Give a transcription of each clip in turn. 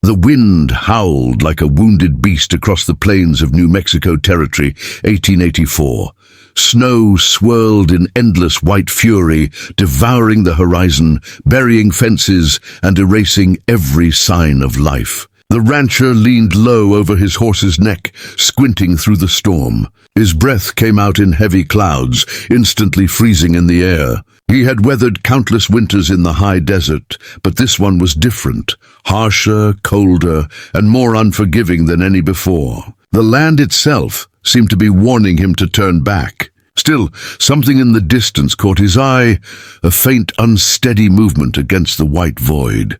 The wind howled like a wounded beast across the plains of New Mexico Territory, 1884. Snow swirled in endless white fury, devouring the horizon, burying fences, and erasing every sign of life. The rancher leaned low over his horse's neck, squinting through the storm. His breath came out in heavy clouds, instantly freezing in the air. He had weathered countless winters in the high desert, but this one was different, harsher, colder, and more unforgiving than any before. The land itself seemed to be warning him to turn back. Still, something in the distance caught his eye, a faint, unsteady movement against the white void.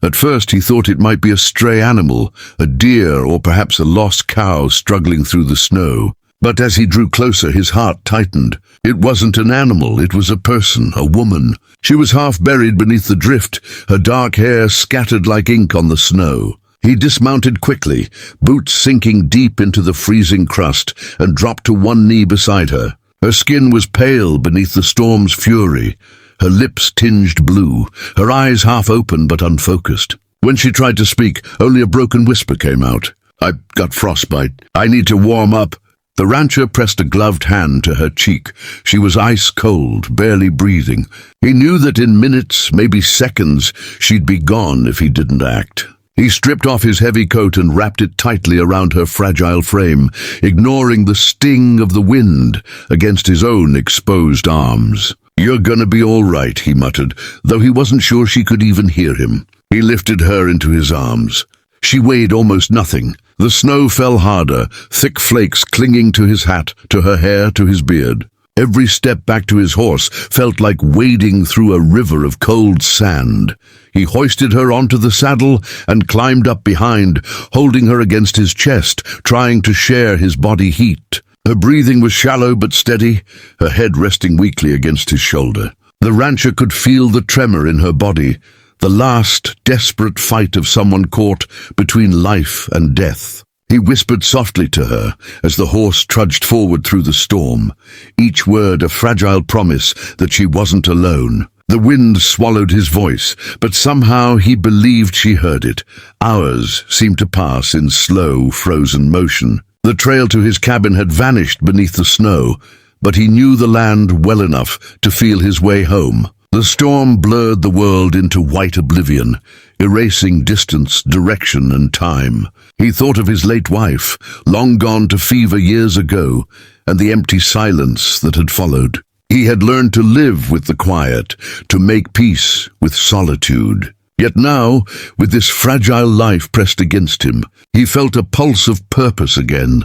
At first he thought it might be a stray animal, a deer or perhaps a lost cow struggling through the snow. But as he drew closer, his heart tightened. It wasn't an animal, it was a person, a woman. She was half buried beneath the drift, her dark hair scattered like ink on the snow. He dismounted quickly, boots sinking deep into the freezing crust, and dropped to one knee beside her. Her skin was pale beneath the storm's fury, her lips tinged blue, her eyes half open but unfocused. When she tried to speak, only a broken whisper came out. "I've got frostbite. I need to warm up." The rancher pressed a gloved hand to her cheek. She was ice cold, barely breathing. He knew that in minutes, maybe seconds, she'd be gone if he didn't act. He stripped off his heavy coat and wrapped it tightly around her fragile frame, ignoring the sting of the wind against his own exposed arms. "You're gonna be all right," he muttered, though he wasn't sure she could even hear him. He lifted her into his arms. She weighed almost nothing. The snow fell harder, thick flakes clinging to his hat, to her hair, to his beard. Every step back to his horse felt like wading through a river of cold sand. He hoisted her onto the saddle and climbed up behind, holding her against his chest, trying to share his body heat. Her breathing was shallow but steady, her head resting weakly against his shoulder. The rancher could feel the tremor in her body, the last, desperate fight of someone caught between life and death. He whispered softly to her as the horse trudged forward through the storm, each word a fragile promise that she wasn't alone. The wind swallowed his voice, but somehow he believed she heard it. Hours seemed to pass in slow, frozen motion. The trail to his cabin had vanished beneath the snow, but he knew the land well enough to feel his way home. The storm blurred the world into white oblivion, erasing distance, direction, and time. He thought of his late wife, long gone to fever years ago, and the empty silence that had followed. He had learned to live with the quiet, to make peace with solitude. Yet now, with this fragile life pressed against him, he felt a pulse of purpose again,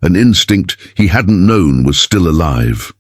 an instinct he hadn't known was still alive.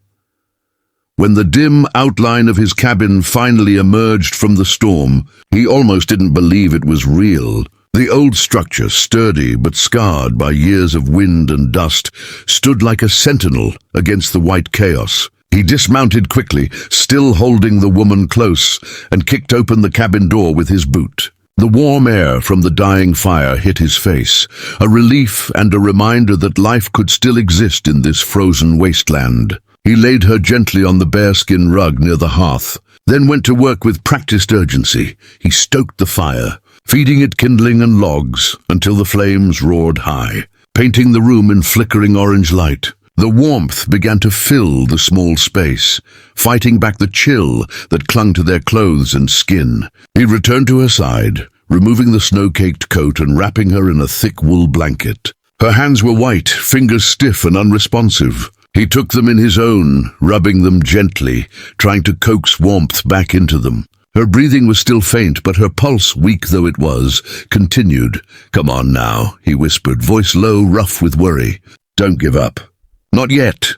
When the dim outline of his cabin finally emerged from the storm, he almost didn't believe it was real. The old structure, sturdy but scarred by years of wind and dust, stood like a sentinel against the white chaos. He dismounted quickly, still holding the woman close, and kicked open the cabin door with his boot. The warm air from the dying fire hit his face, a relief and a reminder that life could still exist in this frozen wasteland. He laid her gently on the bearskin rug near the hearth, then went to work with practiced urgency. He stoked the fire, feeding it kindling and logs until the flames roared high, painting the room in flickering orange light. The warmth began to fill the small space, fighting back the chill that clung to their clothes and skin. He returned to her side, removing the snow-caked coat and wrapping her in a thick wool blanket. Her hands were white, fingers stiff and unresponsive. He took them in his own, rubbing them gently, trying to coax warmth back into them. Her breathing was still faint, but her pulse, weak though it was, continued. "Come on now," he whispered, voice low, rough with worry. "Don't give up." "Not yet."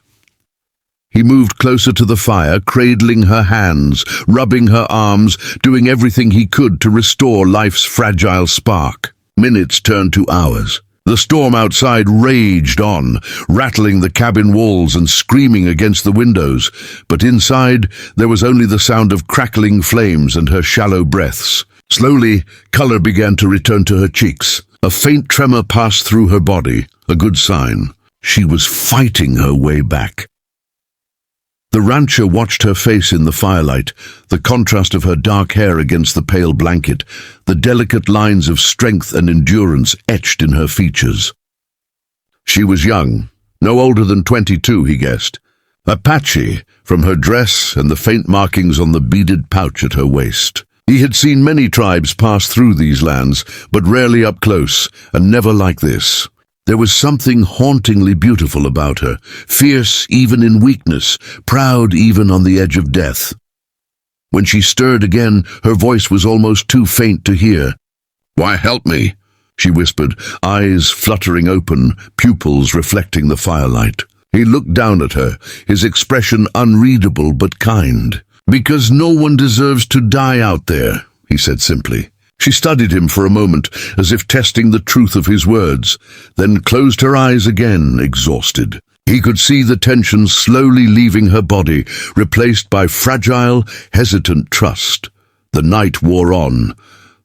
He moved closer to the fire, cradling her hands, rubbing her arms, doing everything he could to restore life's fragile spark. Minutes turned to hours. The storm outside raged on, rattling the cabin walls and screaming against the windows, but inside there was only the sound of crackling flames and her shallow breaths. Slowly, color began to return to her cheeks. A faint tremor passed through her body, a good sign. She was fighting her way back. The rancher watched her face in the firelight, the contrast of her dark hair against the pale blanket, the delicate lines of strength and endurance etched in her features. She was young, no older than 22, he guessed. Apache, from her dress and the faint markings on the beaded pouch at her waist. He had seen many tribes pass through these lands, but rarely up close, and never like this. There was something hauntingly beautiful about her, fierce even in weakness, proud even on the edge of death. When she stirred again, her voice was almost too faint to hear. "Why, help me," she whispered, eyes fluttering open, pupils reflecting the firelight. He looked down at her, his expression unreadable but kind. "Because no one deserves to die out there," he said simply. She studied him for a moment, as if testing the truth of his words, then closed her eyes again, exhausted. He could see the tension slowly leaving her body, replaced by fragile, hesitant trust. The night wore on,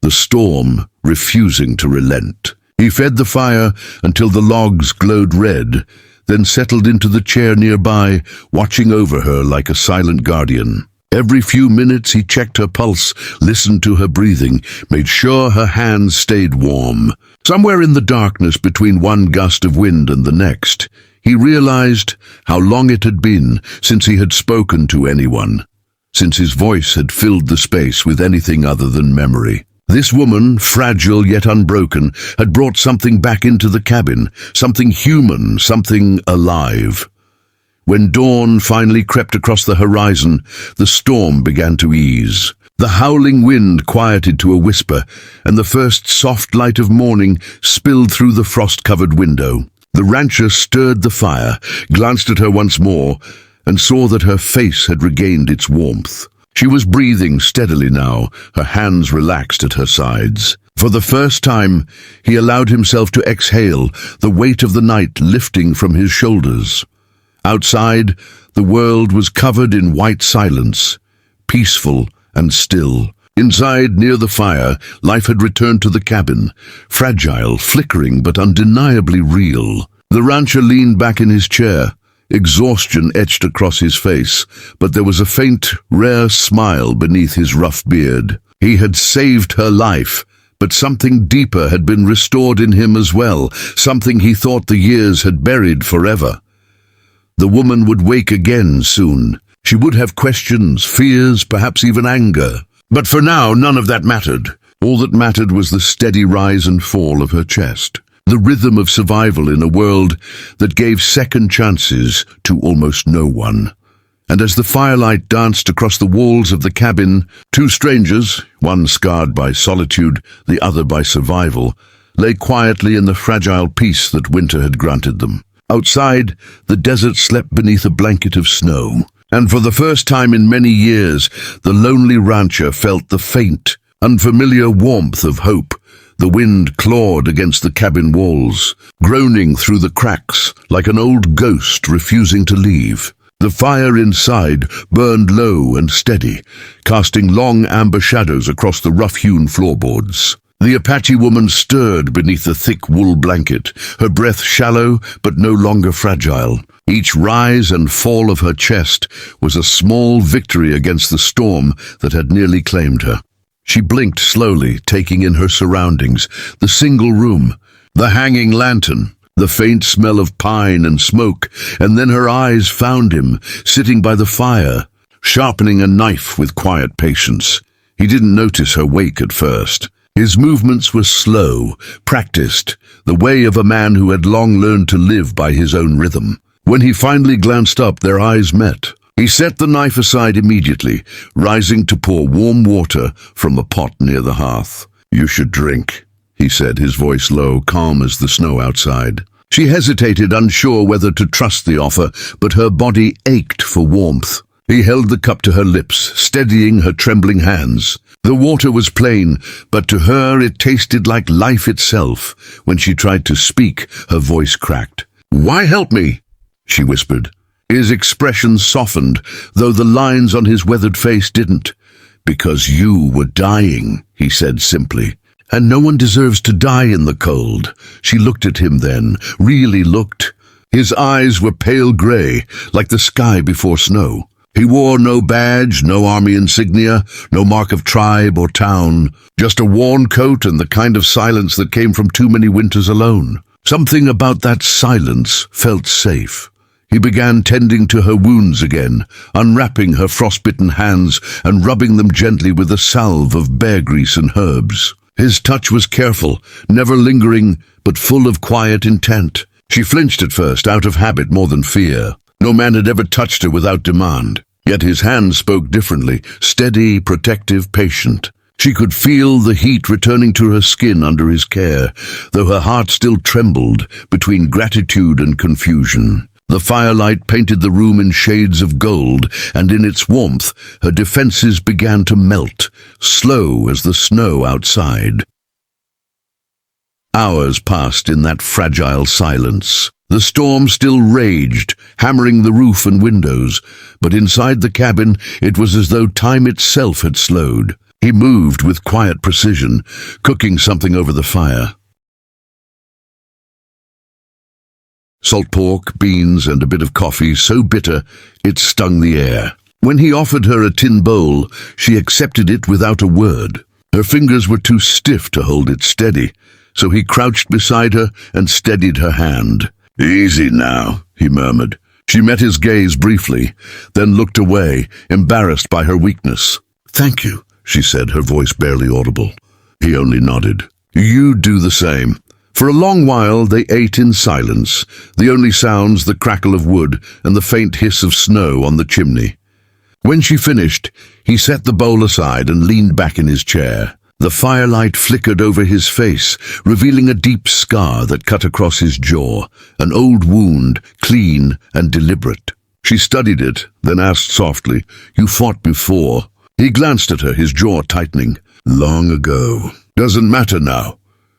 the storm refusing to relent. He fed the fire until the logs glowed red, then settled into the chair nearby, watching over her like a silent guardian. Every few minutes he checked her pulse, listened to her breathing, made sure her hands stayed warm. Somewhere in the darkness between one gust of wind and the next, he realized how long it had been since he had spoken to anyone, since his voice had filled the space with anything other than memory. This woman, fragile yet unbroken, had brought something back into the cabin, something human, something alive. When dawn finally crept across the horizon, the storm began to ease. The howling wind quieted to a whisper, and the first soft light of morning spilled through the frost-covered window. The rancher stirred the fire, glanced at her once more, and saw that her face had regained its warmth. She was breathing steadily now, her hands relaxed at her sides. For the first time, he allowed himself to exhale, the weight of the night lifting from his shoulders. Outside, the world was covered in white silence, peaceful and still. Inside, near the fire, life had returned to the cabin, fragile, flickering, but undeniably real. The rancher leaned back in his chair, exhaustion etched across his face, but there was a faint, rare smile beneath his rough beard. He had saved her life, but something deeper had been restored in him as well, something he thought the years had buried forever. The woman would wake again soon. She would have questions, fears, perhaps even anger. But for now, none of that mattered. All that mattered was the steady rise and fall of her chest, the rhythm of survival in a world that gave second chances to almost no one. And as the firelight danced across the walls of the cabin, two strangers, one scarred by solitude, the other by survival, lay quietly in the fragile peace that winter had granted them. Outside, the desert slept beneath a blanket of snow, and for the first time in many years, the lonely rancher felt the faint, unfamiliar warmth of hope. The wind clawed against the cabin walls, groaning through the cracks like an old ghost refusing to leave. The fire inside burned low and steady, casting long amber shadows across the rough-hewn floorboards. The Apache woman stirred beneath the thick wool blanket, her breath shallow but no longer fragile. Each rise and fall of her chest was a small victory against the storm that had nearly claimed her. She blinked slowly, taking in her surroundings, the single room, the hanging lantern, the faint smell of pine and smoke, and then her eyes found him, sitting by the fire, sharpening a knife with quiet patience. He didn't notice her wake at first. His movements were slow, practiced, the way of a man who had long learned to live by his own rhythm. When he finally glanced up, their eyes met. He set the knife aside immediately, rising to pour warm water from the pot near the hearth. "You should drink," he said, his voice low, calm as the snow outside. She hesitated, unsure whether to trust the offer, but her body ached for warmth. He held the cup to her lips, steadying her trembling hands. The water was plain, but to her it tasted like life itself. When she tried to speak, her voice cracked. "Why help me?" she whispered. His expression softened, though the lines on his weathered face didn't. "Because you were dying," he said simply. "And no one deserves to die in the cold." She looked at him then, really looked. His eyes were pale gray, like the sky before snow. He wore no badge, no army insignia, no mark of tribe or town, just a worn coat and the kind of silence that came from too many winters alone. Something about that silence felt safe. He began tending to her wounds again, unwrapping her frostbitten hands and rubbing them gently with a salve of bear grease and herbs. His touch was careful, never lingering, but full of quiet intent. She flinched at first, out of habit more than fear. No man had ever touched her without demand. Yet his hand spoke differently, steady, protective, patient. She could feel the heat returning to her skin under his care, though her heart still trembled between gratitude and confusion. The firelight painted the room in shades of gold, and in its warmth her defenses began to melt, slow as the snow outside. Hours passed in that fragile silence. The storm still raged, hammering the roof and windows, but inside the cabin it was as though time itself had slowed. He moved with quiet precision, cooking something over the fire. Salt pork, beans, and a bit of coffee so bitter it stung the air. When he offered her a tin bowl, she accepted it without a word. Her fingers were too stiff to hold it steady, so he crouched beside her and steadied her hand. "Easy now," he murmured. She met his gaze briefly, then looked away, embarrassed by her weakness. "Thank you," she said, her voice barely audible. He only nodded. "You do the same." For a long while they ate in silence, the only sounds the crackle of wood and the faint hiss of snow on the chimney. When she finished, he set the bowl aside and leaned back in his chair. The firelight flickered over his face, revealing a deep scar that cut across his jaw, an old wound, clean and deliberate. She studied it, then asked softly, "You fought before?" He glanced at her, his jaw tightening. "Long ago. Doesn't matter now."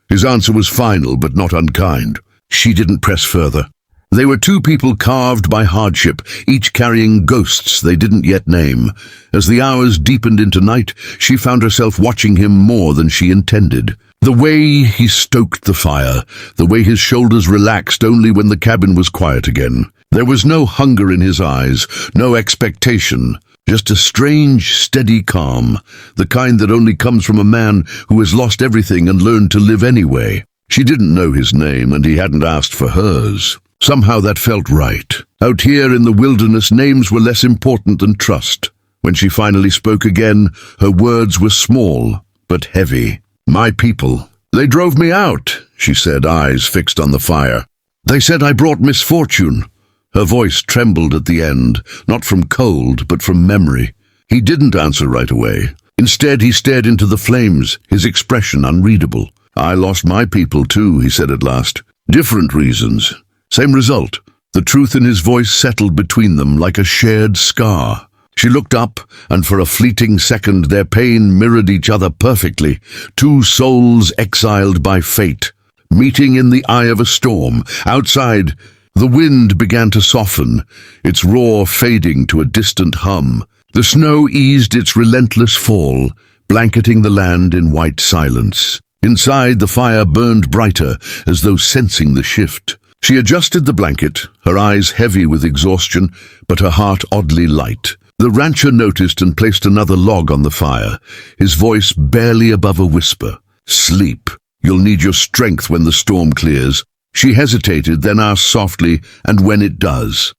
His answer was final but not unkind. She didn't press further. They were two people carved by hardship, each carrying ghosts they didn't yet name. As the hours deepened into night, she found herself watching him more than she intended. The way he stoked the fire, the way his shoulders relaxed only when the cabin was quiet again. There was no hunger in his eyes, no expectation, just a strange, steady calm, the kind that only comes from a man who has lost everything and learned to live anyway. She didn't know his name, and he hadn't asked for hers. Somehow that felt right. Out here in the wilderness, names were less important than trust. When she finally spoke again, her words were small, but heavy. "My people. They drove me out," she said, eyes fixed on the fire. "They said I brought misfortune." Her voice trembled at the end, not from cold, but from memory. He didn't answer right away. Instead, he stared into the flames, his expression unreadable. "I lost my people too," he said at last. "Different reasons. Same result." The truth in his voice settled between them like a shared scar. She looked up, and for a fleeting second their pain mirrored each other perfectly. Two souls exiled by fate, meeting in the eye of a storm. Outside, the wind began to soften, its roar fading to a distant hum. The snow eased its relentless fall, blanketing the land in white silence. Inside, the fire burned brighter, as though sensing the shift. She adjusted the blanket, her eyes heavy with exhaustion, but her heart oddly light. The rancher noticed and placed another log on the fire, his voice barely above a whisper. "Sleep. You'll need your strength when the storm clears." She hesitated, then asked softly, "And when it does?"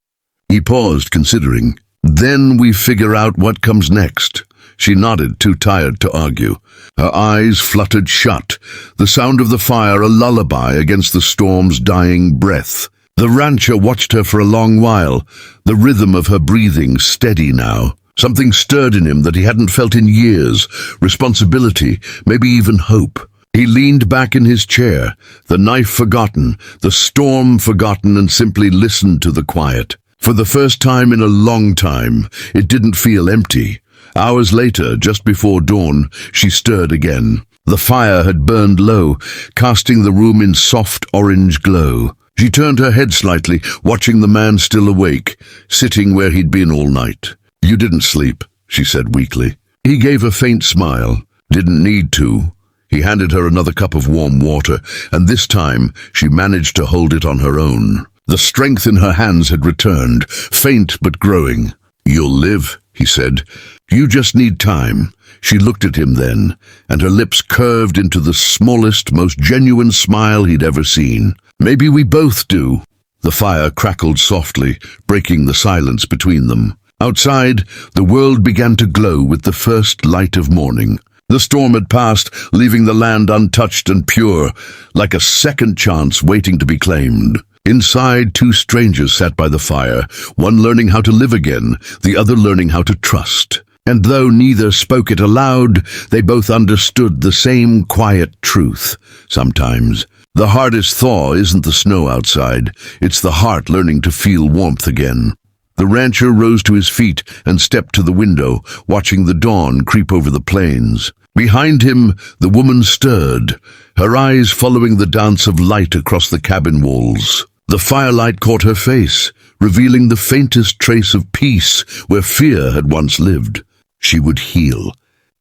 He paused, considering. "Then we figure out what comes next." She nodded, too tired to argue. Her eyes fluttered shut, the sound of the fire a lullaby against the storm's dying breath. The rancher watched her for a long while, the rhythm of her breathing steady now. Something stirred in him that he hadn't felt in years, responsibility, maybe even hope. He leaned back in his chair, the knife forgotten, the storm forgotten, and simply listened to the quiet. For the first time in a long time, it didn't feel empty. Hours later, just before dawn, she stirred again. The fire had burned low, casting the room in soft orange glow. She turned her head slightly, watching the man still awake, sitting where he'd been all night. "You didn't sleep," she said weakly. He gave a faint smile. "Didn't need to." He handed her another cup of warm water, and this time she managed to hold it on her own. The strength in her hands had returned, faint but growing. "You'll live," he said. "You just need time." She looked at him then, and her lips curved into the smallest, most genuine smile he'd ever seen. "Maybe we both do." The fire crackled softly, breaking the silence between them. Outside, the world began to glow with the first light of morning. The storm had passed, leaving the land untouched and pure, like a second chance waiting to be claimed. Inside, two strangers sat by the fire, one learning how to live again, the other learning how to trust. And though neither spoke it aloud, they both understood the same quiet truth. Sometimes, the hardest thaw isn't the snow outside, it's the heart learning to feel warmth again. The rancher rose to his feet and stepped to the window, watching the dawn creep over the plains. Behind him, the woman stirred, her eyes following the dance of light across the cabin walls. The firelight caught her face, revealing the faintest trace of peace where fear had once lived. She would heal.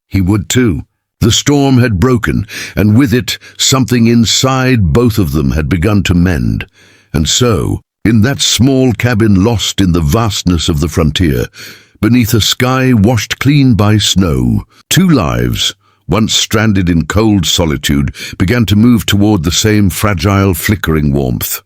He would too. The storm had broken, and with it, something inside both of them had begun to mend. And so, in that small cabin lost in the vastness of the frontier, beneath a sky washed clean by snow, two lives, once stranded in cold solitude, began to move toward the same fragile, flickering warmth.